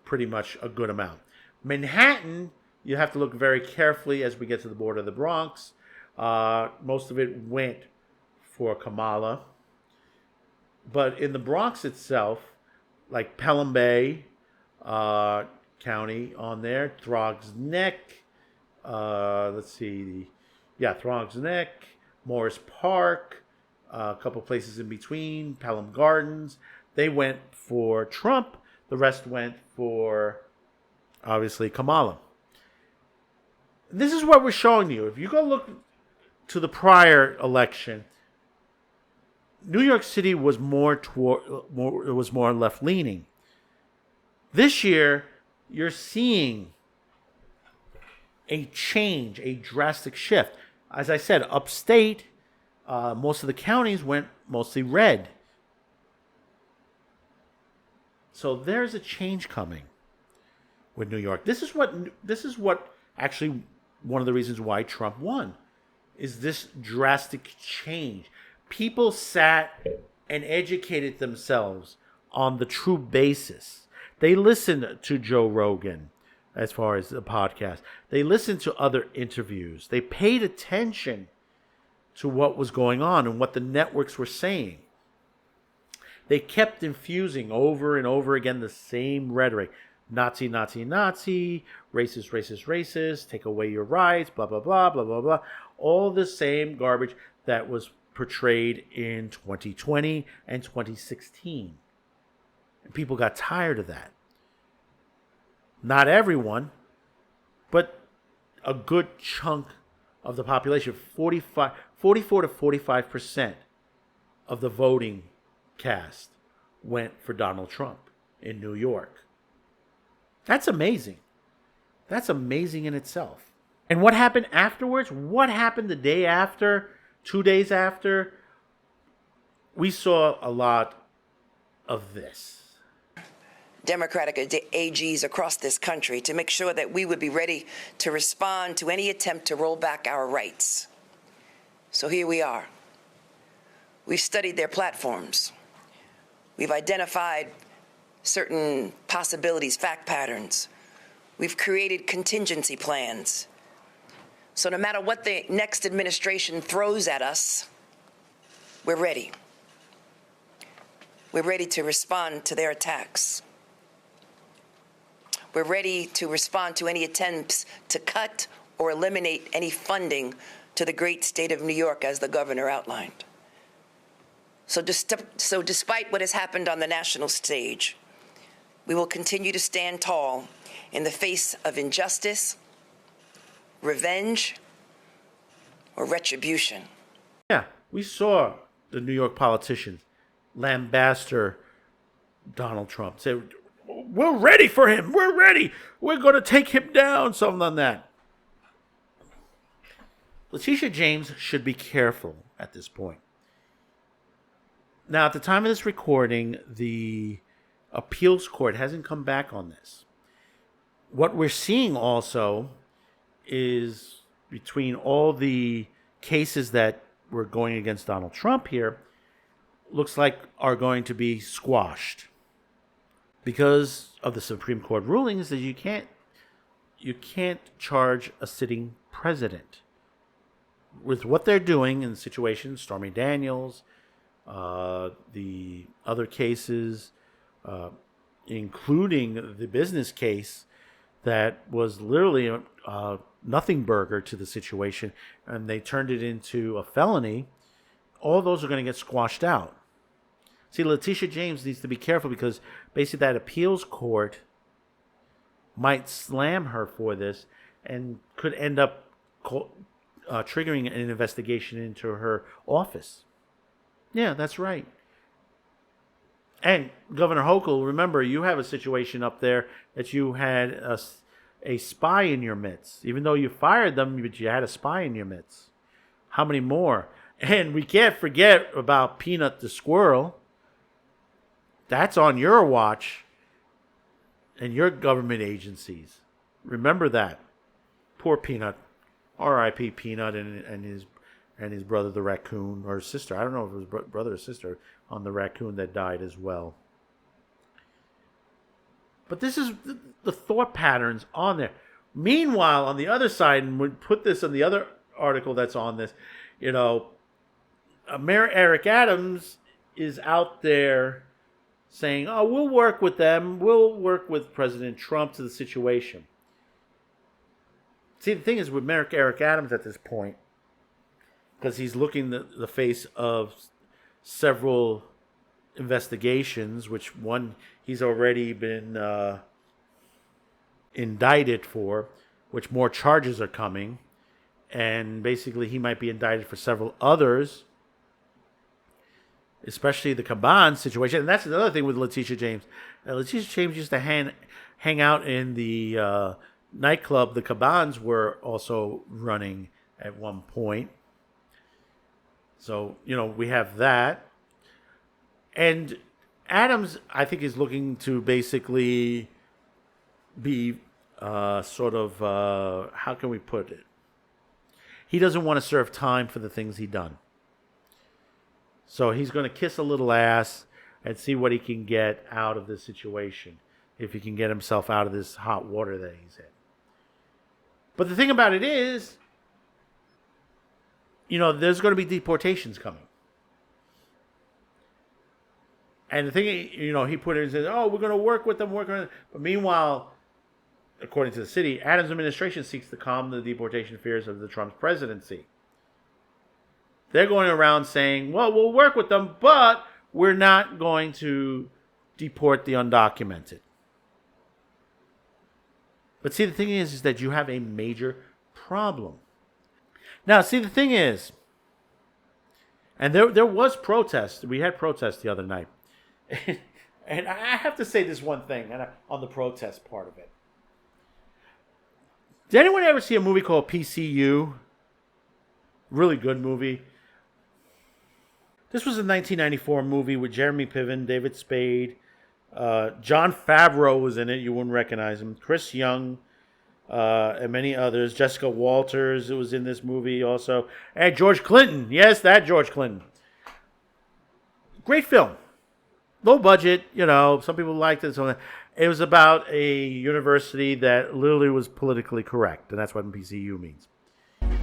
Speaker 10: pretty much a good amount. Manhattan, you have to look very carefully as we get to the border of the Bronx. Most of it went for Kamala. But in the Bronx itself, like Pelham Bay County on there, Throgs Neck, Throgs Neck, Morris Park, a couple places in between, Pelham Gardens. They went for Trump. The rest went for, obviously, Kamala. This is what we're showing you. If you go look to the prior election, New York City was more left-leaning. This year, you're seeing a change, a drastic shift. As I said, upstate, most of the counties went mostly red. So there's a change coming with New York. This is what actually one of the reasons why Trump won, is this drastic change. People sat and educated themselves on the true basis. They listened to Joe Rogan as far as the podcast. They listened to other interviews. They paid attention to what was going on and what the networks were saying. They kept infusing over and over again the same rhetoric. Nazi, Nazi, Nazi, racist, racist, racist, take away your rights, blah, blah, blah, blah, blah, blah. All the same garbage that was portrayed in 2020 and 2016. And people got tired of that. Not everyone, but a good chunk of the population, 44 to 45% of the voting cast went for Donald Trump in New York. That's amazing. That's amazing in itself. And what happened afterwards? What happened the day after, 2 days after? We saw a lot of this.
Speaker 21: Democratic AGs across this country to make sure that we would be ready to respond to any attempt to roll back our rights. So here we are. We've studied their platforms. We've identified certain possibilities, fact patterns. We've created contingency plans. So no matter what the next administration throws at us, we're ready. We're ready to respond to their attacks. We're ready to respond to any attempts to cut or eliminate any funding to the great state of New York, as the governor outlined. So despite what has happened on the national stage, we will continue to stand tall in the face of injustice, revenge, or retribution.
Speaker 10: Yeah, we saw the New York politicians lambaster Donald Trump. Say, we're ready for him. We're ready. We're going to take him down. Something on that. Letitia James should be careful at this point. Now, at the time of this recording, the appeals court hasn't come back on this. What we're seeing also is between all the cases that were going against Donald Trump here, looks like are going to be squashed because of the Supreme Court rulings that you can't charge a sitting president with what they're doing in the situation. Stormy Daniels, the other cases, including the business case that was literally a nothing burger to the situation, and they turned it into a felony. All those are going to get squashed out. See, Letitia James needs to be careful because basically that appeals court might slam her for this and could end up triggering an investigation into her office. Yeah, that's right. And Governor Hochul, remember, you have a situation up there that you had a spy in your midst. Even though you fired them, but you had a spy in your midst. How many more? And we can't forget about Peanut the squirrel. That's on your watch and your government agencies. Remember that. Poor Peanut. R.I.P. Peanut and his brother, the raccoon, or his sister. I don't know if it was brother or sister on the raccoon that died as well. But this is the thought patterns on there. Meanwhile, on the other side, and we put this in the other article that's on this, Mayor Eric Adams is out there saying, oh, we'll work with them. We'll work with President Trump to the situation. See, the thing is with Mayor Eric Adams at this point, because he's looking the face of several investigations, which one he's already been indicted for, which more charges are coming, and basically he might be indicted for several others, especially the Caban situation. And that's another thing with Letitia James. Letitia James used to hang out in the nightclub the Cabans were also running at one point. So, we have that. And Adams, I think, is looking to basically be how can we put it? He doesn't want to serve time for the things he done. So he's going to kiss a little ass and see what he can get out of this situation, if he can get himself out of this hot water that he's in. But the thing about it is, there's going to be deportations coming. And the thing, he put it and says, oh, we're going to work with them, But meanwhile, according to the city, Adams' administration seeks to calm the deportation fears of the Trump presidency. They're going around saying, well, we'll work with them, but we're not going to deport the undocumented. But see, the thing is that you have a major problem. Now, see, the thing is, and there was protest. We had protest the other night. And I have to say this one thing on the protest part of it. Did anyone ever see a movie called PCU? Really good movie. This was a 1994 movie with Jeremy Piven, David Spade. Jon Favreau was in it. You wouldn't recognize him. Chris Young and many others. Jessica Walters was in this movie also. And George Clinton. Yes, that George Clinton. Great film. Low budget, some people liked it. So it was about a university that literally was politically correct. And that's what PCU means.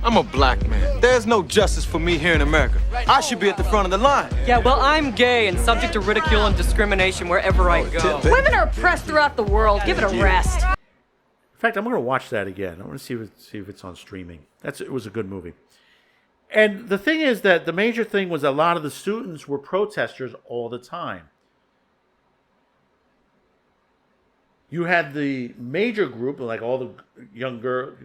Speaker 2: I'm a black man. There's no justice for me here in America. I should be at the front of the line.
Speaker 22: Yeah, well, I'm gay and subject to ridicule and discrimination wherever I go.
Speaker 23: Women are oppressed throughout the world. Give it a rest.
Speaker 10: In fact, I'm going to watch that again. I want to see if it's on streaming. It was a good movie. And the thing is that the major thing was a lot of the students were protesters all the time. You had the major group, like all the young girls,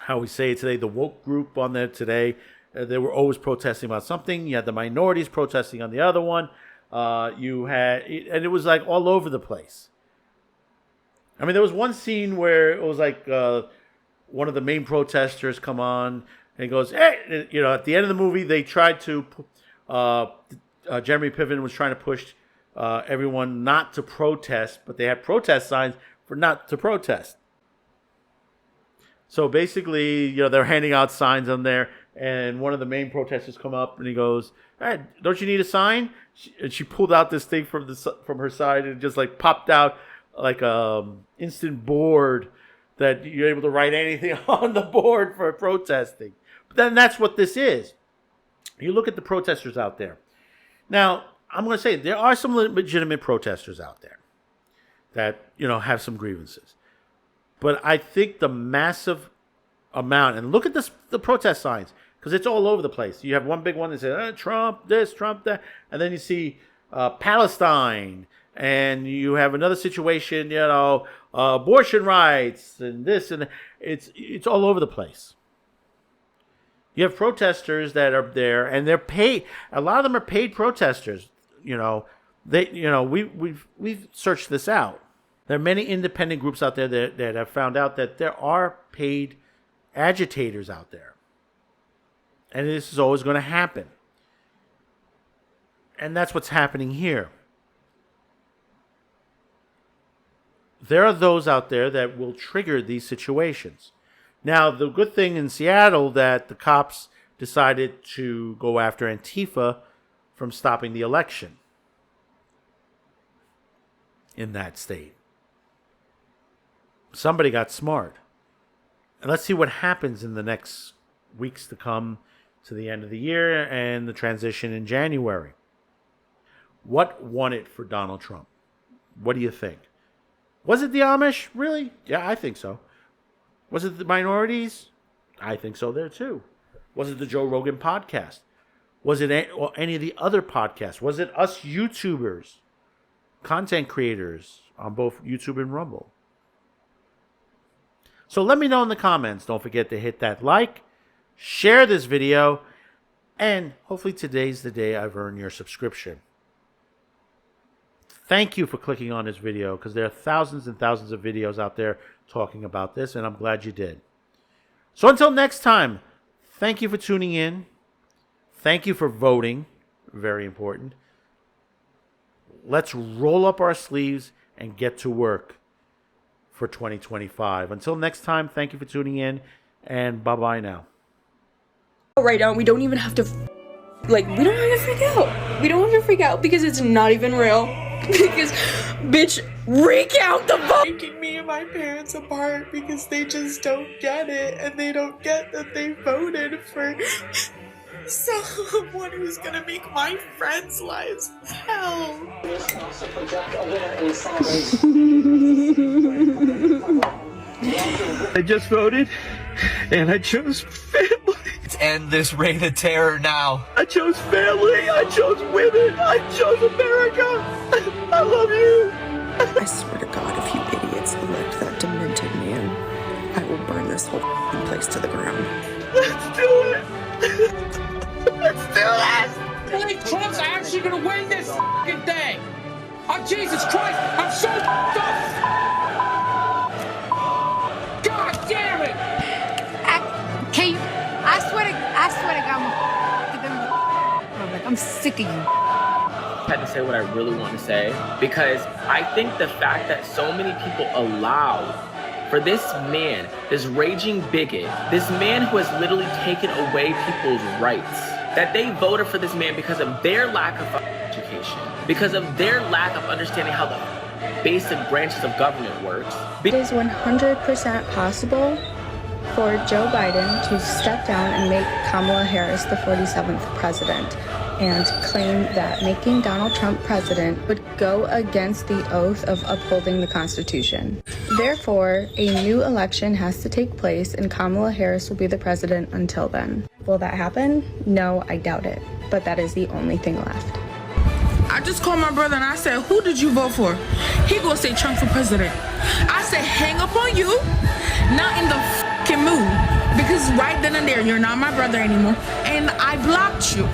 Speaker 10: how we say it today, the woke group on there today. They were always protesting about something. You had the minorities protesting on the other one. And it was like all over the place. I mean, there was one scene where it was like one of the main protesters come on and he goes, hey, you know, at the end of the movie, they tried to, Jeremy Piven was trying to push everyone not to protest, but they had protest signs for not to protest. So basically, you know, they're handing out signs on there, and one of the main protesters come up and he goes, hey, don't you need a sign? And she pulled out this thing from her side and just like popped out like instant board that you're able to write anything on the board for protesting. But then that's what this is. You look at the protesters out there. Now, I'm going to say there are some legitimate protesters out there that, you know, have some grievances. But I think the massive amount, and look at the protest signs, because it's all over the place. You have one big one that says, Trump this, Trump that, and then you see Palestine, and you have another situation, you know, abortion rights, and this, and it's all over the place. You have protesters that are there, and they're paid. A lot of them are paid protesters. You know, we've searched this out. There are many independent groups out there that have found out that there are paid agitators out there. And this is always going to happen. And that's what's happening here. There are those out there that will trigger these situations. Now, the good thing in Seattle that the cops decided to go after Antifa from stopping the election in that state. Somebody got smart. And let's see what happens in the next weeks to come to the end of the year and the transition in January. What won it for Donald Trump? What do you think? Was it the Amish? Really? Yeah, I think so. Was it the minorities? I think so there too. Was it the Joe Rogan podcast? Was it any of the other podcasts? Was it us YouTubers, content creators on both YouTube and Rumble? So let me know in the comments. Don't forget to hit that like, share this video, and hopefully today's the day I've earned your subscription. Thank you for clicking on this video, because there are thousands and thousands of videos out there talking about this, and I'm glad you did. So until next time, thank you for tuning in. Thank you for voting. Very important. Let's roll up our sleeves and get to work for 2025. Until next time, thank you for tuning in, and bye-bye now.
Speaker 24: Right now, we don't even have to, we don't have to freak out. We don't have to freak out because it's not even real. Because, bitch, recount the vote! Breaking me and my parents apart because they just don't get it, and they don't get that they voted for someone who's gonna make my friends' lives hell.
Speaker 2: I just voted, and I chose family. Let's end this reign of terror now. I chose family, I chose women, I chose America. I love you.
Speaker 25: I swear to God, if you idiots elect that demented man, I will burn this whole place to the ground.
Speaker 2: Let's do it. Let's do this.
Speaker 26: I think Trump's actually gonna win this fucking thing. Oh, Jesus Christ, I'm so fucked up. God damn it!
Speaker 27: I swear to God, I'm sick of you.
Speaker 28: I had to say what I really want to say, because I think the fact that so many people allowed for this man, this raging bigot, this man who has literally taken away people's rights, that they voted for this man because of their lack of education, because of their lack of understanding how the basic branches of government works.
Speaker 25: It is 100% possible
Speaker 24: for Joe Biden to step down and make Kamala Harris the 47th president, and claim that making Donald Trump president would go against the oath of upholding the Constitution. Therefore, a new election has to take place and Kamala Harris will be the president until then. Will that happen? No, I doubt it. But that is the only thing left.
Speaker 26: I just called my brother and I said, who did you vote for? He gonna say Trump for president. I said, hang up on you, not in the fucking mood. Because right then and there, you're not my brother anymore. And I blocked you.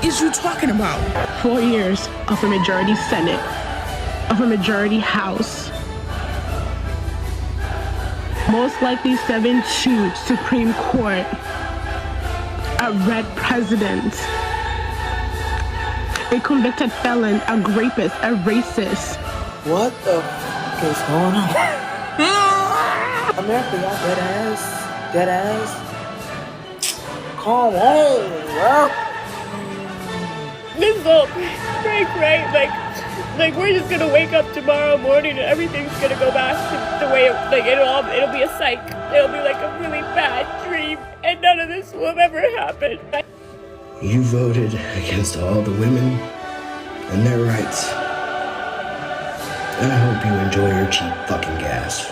Speaker 26: Is you talking about?
Speaker 1: 4 years of a majority Senate, of a majority House. Most likely 7-2 Supreme Court. A red president. A convicted felon, a rapist, a racist.
Speaker 3: What the f is going on? America, y'all dead ass. Dead ass. Come on, bro.
Speaker 24: This is all break, right? Like we're just gonna wake up tomorrow morning and everything's gonna go back to the way it'll be a psych. It'll be like a really bad dream, and none of this will ever happen.
Speaker 3: You voted against all the women and their rights. And I hope you enjoy your cheap fucking gas.